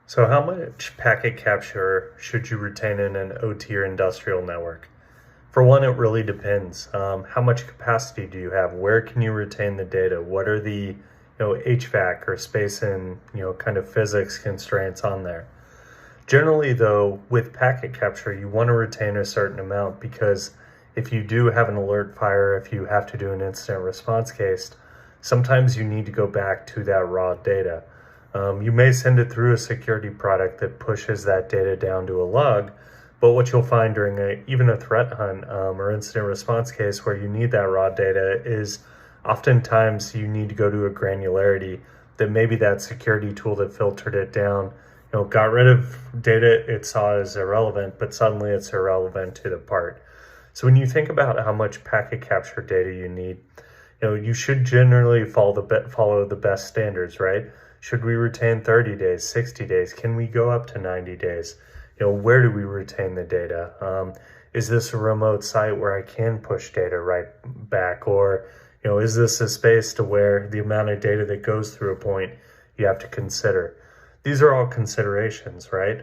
So how much packet capture should you retain in an OT or industrial network? For one, it really depends. How much capacity do you have? Where can you retain the data? What are the HVAC or space and kind of physics constraints on there? Generally, though, with packet capture, you want to retain a certain amount because if you do have an alert fire, if you have to do an incident response case, sometimes you need to go back to that raw data. You may send it through a security product that pushes that data down to a log, but what you'll find during even a threat hunt or incident response case where you need that raw data is oftentimes you need to go to a granularity that maybe that security tool that filtered it down got rid of data it saw as irrelevant, but suddenly it's irrelevant to the part. So when you think about how much packet capture data you need, you should generally follow the best standards, right? Should we retain 30 days, 60 days? Can we go up to 90 days? Where do we retain the data? Is this a remote site where I can push data right back? Or, is this a space to where the amount of data that goes through a point you have to consider? These are all considerations, right?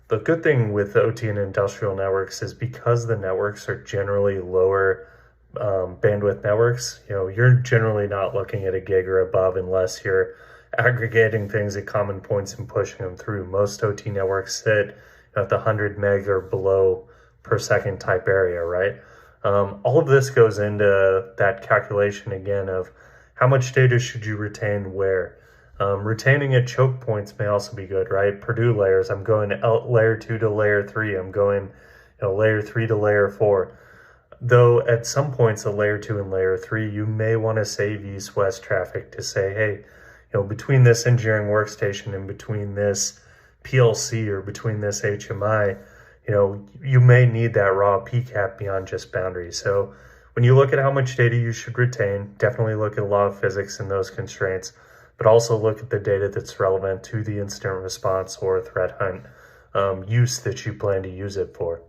The good thing with OT and industrial networks is because the networks are generally lower bandwidth networks, you're generally not looking at a gig or above unless you're aggregating things at common points and pushing them through. Most OT networks sit at the 100 meg or below per second type area, right? All of this goes into that calculation again of how much data should you retain where. Retaining at choke points may also be good, right? Purdue layers, I'm going layer 2 to layer 3. I'm going layer 3 to layer 4. Though at some points at layer 2 and layer 3, you may want to save east-west traffic to say, hey, between this engineering workstation and between this PLC or between this HMI, you may need that raw PCAP beyond just boundaries. So when you look at how much data you should retain, definitely look at law of physics and those constraints, but also look at the data that's relevant to the incident response or threat hunt use that you plan to use it for.